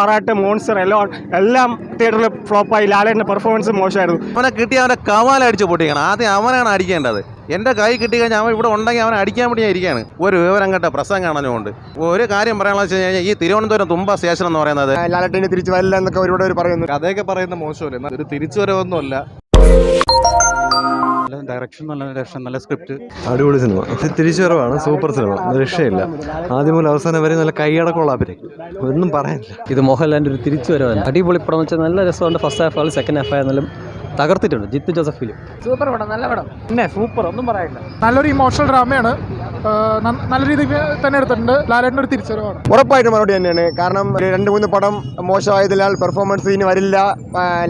ആറാട്ട് മോൺസ്റ്റർ എല്ലാം തിയേറ്ററിൽ ഫ്ലോപ്പായി. ലാലേട്ടൻ്റെ പെർഫോമൻസ് മോശമായിരുന്നു. അവനെ കിട്ടി അവൻ്റെ കവാലടിച്ച് പൊട്ടിക്കണം. ആദ്യം അവനാണ് അടിക്കേണ്ടത്. എൻ്റെ കൈ കിട്ടിക്കഴിഞ്ഞാൽ അവൻ ഇവിടെ ഉണ്ടെങ്കിൽ അവനെ അടിക്കാൻ വേണ്ടി ഇരിക്കുകയാണ്. ഒരു വിവരം കേട്ട പ്രസംഗം കാണുന്നതുകൊണ്ട് ഒരു കാര്യം പറയാനുള്ള വെച്ച് കഴിഞ്ഞാൽ ഈ തിരുവനന്തപുരം തുമ്പ സ്റ്റേഷൻ എന്ന് പറയുന്നത് ലാലേട്ടന് തിരിച്ചു വരില്ല എന്നൊക്കെ ഒരുപാട് പറയുന്നു. കഥയൊക്കെ പറയുന്ന മോശമല്ലേ, ഒരു തിരിച്ചുവരവൊന്നുമല്ല. നല്ല ഡയറക്ഷൻ, നല്ല ഡയറക്ഷൻ, നല്ല സ്ക്രിപ്റ്റ്, അടിപൊളി സിനിമ. തിരിച്ചുവരവാണ്, സൂപ്പർ സിനിമ, രക്ഷയില്ല. ആദ്യം മുതൽ അവസാനം വരെ നല്ല കൈയടക്കമുള്ള അഭിനയം, ഒന്നും പറയാനില്ല. ഇത് മോഹൻലാലിൻ്റെ ഒരു തിരിച്ചുവരവാണ്. അടിപൊളി പടം വെച്ചാൽ നല്ല രസമുണ്ട്. ഫസ്റ്റ് ഹാഫ് ആയാലും സെക്കൻഡ് ഹാഫ് ആയാലും തകർത്തിട്ടുണ്ട്. ജിത്തു ജോസഫ് ഫിലിം സൂപ്പർ പടം, നല്ല പടം, പിന്നെ സൂപ്പർ, ഒന്നും പറയാനില്ല. നല്ലൊരു ഇമോഷണൽ ഡ്രാമയാണ്. നല്ല രീതിയിൽ തന്നെ എടുത്തിട്ടുണ്ട്. ലാലേട്ടൻ്റെ ഒരു തിരിച്ചുവരവാണ്. ഉറപ്പായിട്ടും മറുപടി തന്നെയാണ്. കാരണം 2-3 പടം മോശമായതിനാൽ പെർഫോമൻസ് ഇനി വരില്ല,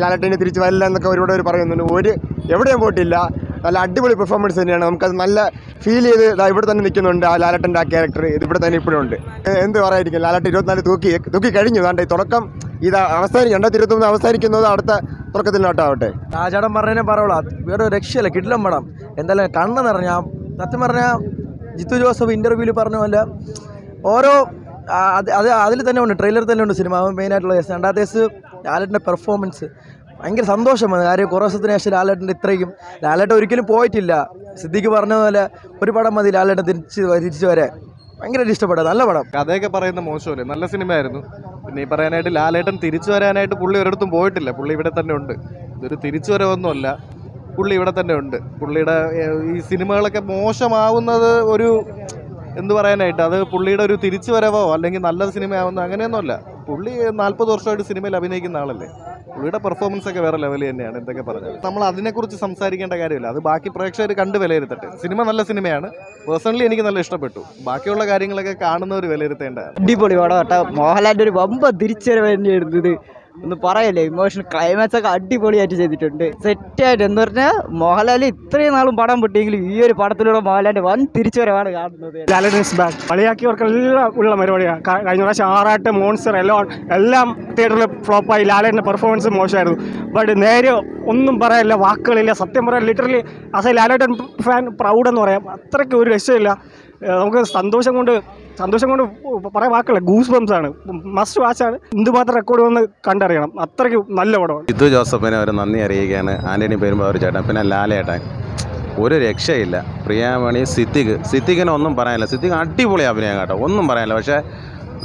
ലാലേട്ടന് തിരിച്ചു വരില്ല എന്നൊക്കെ ഒരുപാട് പറയുന്നുണ്ട്. എവിടെയും പോയിട്ടില്ല. നല്ല അടിപൊളി പെർഫോമൻസ് തന്നെയാണ്. നമുക്കത് നല്ല ഫീൽ ചെയ്ത് ഇവിടെ തന്നെ നിൽക്കുന്നുണ്ട്. ആ ലാലേട്ടൻ്റെ ആ ക്യാരക്ടർ ഇവിടെ തന്നെ ഇപ്പോഴും ഉണ്ട്. എന്ത് പറയായിരിക്കും, ലാലേട്ടൻ 24 തൂക്കി കഴിഞ്ഞു. ഈ തുടക്കം ഇത് അവസാനിക്കും. 2023 അവസാനിക്കുന്നത് അടുത്ത തുടക്കത്തിൽ നോട്ടാവട്ടെ. രാജാടൻ പറഞ്ഞതിനെ പറയുള്ളൂ, വേറെ രക്ഷയില്ല. കിടിലം പടം. എന്തായാലും കണ്ണ് നിറഞ്ഞ, സത്യം പറഞ്ഞാൽ ജിത്തു ജോസഫ് ഇൻ്റർവ്യൂവിൽ പറഞ്ഞ പോലെ ഓരോ അതിൽ തന്നെ ഉണ്ട്, ട്രെയിലർ തന്നെ ഉണ്ട് സിനിമ. മെയിനായിട്ടുള്ള കേസ് രണ്ടാമത്തെ കേസ് ലാലേട്ടൻ്റെ പെർഫോമൻസ് ഭയങ്കര സന്തോഷമാണ്. കാര്യം കുറേ ദിവസത്തിന് ശേഷം ലാലേട്ടൻ്റെ ഇത്രയും ലാലേട്ടൻ ഒരിക്കലും പോയിട്ടില്ല. സിദ്ദിഖ് പറഞ്ഞ പോലെ ഒരു പടം മതി ലാലേട്ടൻ തിരിച്ചു വരാൻ. ഭയങ്കരമായിട്ട് ഇഷ്ടപ്പെട്ടത്, നല്ല പടം. കഥയൊക്കെ പറയുന്ന മോശമല്ലേ, നല്ല സിനിമയായിരുന്നു. പിന്നെ ഈ പറയാനായിട്ട് ലാലേട്ടൻ തിരിച്ചു വരാനായിട്ട് പുള്ളി ഒരിടത്തും പോയിട്ടില്ല. പുള്ളി ഇവിടെ തന്നെ ഉണ്ട്. ഇതൊരു തിരിച്ചുവരവൊന്നുമല്ല, പുള്ളി ഇവിടെ തന്നെ ഉണ്ട്. പുള്ളിയുടെ ഈ സിനിമകളൊക്കെ മോശമാവുന്നത് ഒരു എന്ത് പറയാനായിട്ട്, അത് പുള്ളിയുടെ ഒരു തിരിച്ചുവരവോ അല്ലെങ്കിൽ നല്ല സിനിമയാവുന്നോ അങ്ങനെയൊന്നുമല്ല. പുള്ളി 40 വർഷമായിട്ട് സിനിമയിൽ അഭിനയിക്കുന്ന ആളല്ലേ. പുള്ളിയുടെ പെർഫോമൻസ് ഒക്കെ വേറെ ലെവൽ തന്നെയാണ്. എന്തൊക്കെ പറഞ്ഞത് നമ്മൾ അതിനെക്കുറിച്ച് സംസാരിക്കേണ്ട കാര്യമില്ല. അത് ബാക്കി പ്രേക്ഷകർ കണ്ട് വിലയിരുത്തട്ടെ. സിനിമ നല്ല സിനിമയാണ്. പേഴ്സണലി എനിക്ക് നല്ല ഇഷ്ടപ്പെട്ടു. ബാക്കിയുള്ള കാര്യങ്ങളൊക്കെ കാണുന്നവർ വിലയിരുത്തേണ്ടതാണ്. അടിപൊളി പടം കേട്ടോ. മോഹൻലാലിൻ്റെ ഒരു വമ്പ തിരിച്ചുവരവ് തന്നെയായിരുന്നു ഇത്. ഒന്ന് പറയല്ലേ, ഇമോഷണൽ ക്ലൈമാക്സ് ഒക്കെ അടിപൊളിയായിട്ട് ചെയ്തിട്ടുണ്ട്. സെറ്റായിട്ട് എന്ന് പറഞ്ഞാൽ മോഹൻലാൽ ഇത്രയും നാളും പടം പൊട്ടിയെങ്കിലും ഈ ഒരു പടത്തിലൂടെ മോഹൻലാലിൻ്റെ വൻ തിരിച്ചുവരവാണ് കാണുന്നത്. ലാലേട്ടൻസ് ബാക്ക് കളിയാക്കിയവർക്കെല്ലാം ഉള്ള പരിപാടിയാണ്. കഴിഞ്ഞ പ്രാവശ്യം ആറാട്ട് മോൺസ്റ്റർ എല്ലാം തിയേറ്ററിൽ ഫ്ലോപ്പായി. ലാലേട്ടൻ്റെ പെർഫോമൻസ് മോശമായിരുന്നു. ബട്ട് നേരെ ഒന്നും പറയാനില്ല, വാക്കുകളില്ല. സത്യം പറയാൻ literally as a Lalettan fan പ്രൗഡെന്ന് പറയാം. അത്രയ്ക്ക് ഒരു രക്ഷയില്ല. നമുക്ക് സന്തോഷം കൊണ്ട് പറയാൻ വാക്കുള്ള ഗൂസ് ബംസ് ആണ്. മസ്റ്റ് വാച്ചാണ്. എന്തുമാത്രം റെക്കോർഡ് വന്ന് കണ്ടറിയണം. അത്രയ്ക്ക് നല്ല പടമാണ്. ജിത്തു ജോസഫിനെ ഒരു നന്ദി അറിയിക്കുകയാണ്. ആൻ്റണി പെരുമ്പാവൂർ ചേട്ടൻ, പിന്നെ ലാലേട്ടൻ, ഒരു രക്ഷയില്ല. പ്രിയാമണി, സിദ്ദിഖിനെ ഒന്നും പറയാനില്ല. സിദ്ദിഖ് അടിപൊളി അഭിനയം കേട്ടോ, ഒന്നും പറയാനില്ല. പക്ഷേ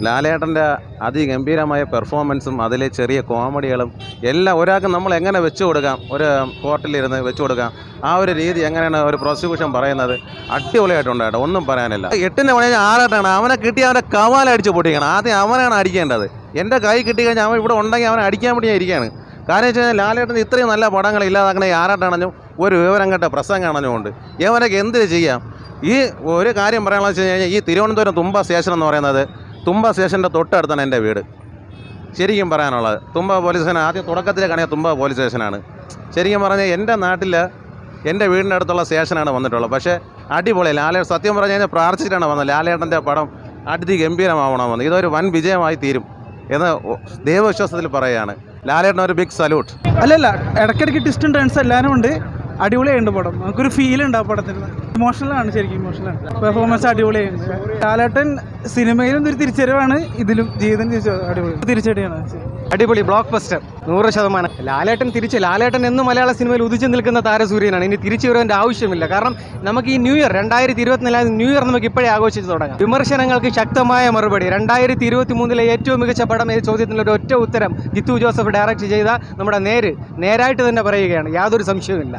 ലാലേട്ടൻ്റെ അതിഗംഭീരമായ പെർഫോമൻസും അതിലെ ചെറിയ കോമഡികളും എല്ലാം ഒരാൾക്ക് നമ്മൾ എങ്ങനെ വെച്ചു കൊടുക്കാം, ഒരു കോർട്ടിലിരുന്ന് വെച്ചു കൊടുക്കാം, ആ ഒരു രീതി എങ്ങനെയാണ് ഒരു പ്രോസിക്യൂഷൻ പറയുന്നത്, അടിപൊളിയായിട്ടുണ്ട് കേട്ടോ, ഒന്നും പറയാനില്ല. 8-ന് പണിയാൽ ആറാട്ടാണ്. അവനെ കിട്ടി അവൻ്റെ കവാലടിച്ച് പൊട്ടിക്കണം. ആദ്യം അവനാണ് അടിക്കേണ്ടത്. എൻ്റെ കൈ കിട്ടിക്കഴിഞ്ഞാൽ അവൻ ഇവിടെ ഉണ്ടെങ്കിൽ അവനെ അടിക്കാൻ വേണ്ടി ഇരിക്കുകയാണ്. കാരണം വെച്ച് കഴിഞ്ഞാൽ ലാലേട്ടൻ ഇത്രയും നല്ല പടങ്ങൾ ഇല്ലാതാക്കണ ആറാട്ടാണെന്നും ഒരു വിവരം കേട്ട പ്രസംഗം കാണുന്നുമുണ്ട്. ഇവനൊക്കെ എന്തിന് ചെയ്യാം. ഈ ഒരു കാര്യം പറയാനുള്ള വെച്ച് കഴിഞ്ഞാൽ ഈ തിരുവനന്തപുരം തുമ്പ സ്റ്റേഷൻ എന്ന് പറയുന്നത് തുമ്പ സ്റ്റേഷൻ്റെ തൊട്ടടുത്താണ് എൻ്റെ വീട്. ശരിക്കും പറയാനുള്ളത് തുമ്പ പോലീസ് സ്റ്റേഷൻ ആദ്യം തുടക്കത്തിലെ കാണിയ തുമ്പ പോലീസ് സ്റ്റേഷനാണ്. ശരിക്കും പറഞ്ഞാൽ എൻ്റെ നാട്ടിൽ എൻ്റെ വീടിൻ്റെ അടുത്തുള്ള സ്റ്റേഷനാണ് വന്നിട്ടുള്ളത്. പക്ഷേ അടിപൊളി ലാലേട്ടൻ, സത്യം പറഞ്ഞു കഴിഞ്ഞാൽ പ്രാർത്ഥിച്ചിട്ടാണ് വന്നത്. ലാലേട്ടൻ്റെ പടം അതിഗംഭീരമാവണമെന്ന്, ഇതൊരു വൻ വിജയമായി തീരും എന്ന് ദൈവവിശ്വാസത്തിൽ പറയുകയാണ്. ലാലേട്ടൻ ഒരു ബിഗ് സല്യൂട്ട്. അല്ലല്ല, ഇടയ്ക്കിടയ്ക്ക് ട്വിസ്റ്റും ടേൺസ് എല്ലാവരും ഉണ്ട്. അടിപൊളിയായിട്ടുണ്ട് പടം. നമുക്കൊരു ഫീൽ ഉണ്ട് ആ പടത്തിന്. ഇമോഷണലാണ്, ശരിക്കും ഇമോഷണലാണ്. പെർഫോമൻസ് അടിപൊളിയായിട്ടുണ്ട്. ലാലേട്ടൻ സിനിമയിലും ഒരു തിരിച്ചറിവാണ്, ഇതിലും ജീവിതം അടിപൊളി തിരിച്ചടിയാണ്. അടിപൊളി ബ്ലോക്ക് ബസ്റ്റർ 100%. ലാലേട്ടൻ എന്നും മലയാള സിനിമയിൽ ഉദിച്ചു നിൽക്കുന്ന താരസൂര്യനാണ്. ഇനി തിരിച്ചു വരേണ്ട ആവശ്യമില്ല. കാരണം നമുക്ക് ഈ ന്യൂ ഇയർ 2024 ന്യൂ ഇയർ നമുക്ക് ഇപ്പോഴേ ആഘോഷിച്ച് തുടങ്ങാം. വിമർശനങ്ങൾക്ക് ശക്തമായ മറുപടി. 2023 ഏറ്റവും മികച്ച പടം എന്ന ചോദ്യത്തിനുള്ള ഒറ്റ ഉത്തരം ജിത്തു ജോസഫ് ഡയറക്റ്റ് ചെയ്ത നമ്മുടെ നേരായിട്ട് തന്നെ പറയുകയാണ്. യാതൊരു സംശയവുമില്ല.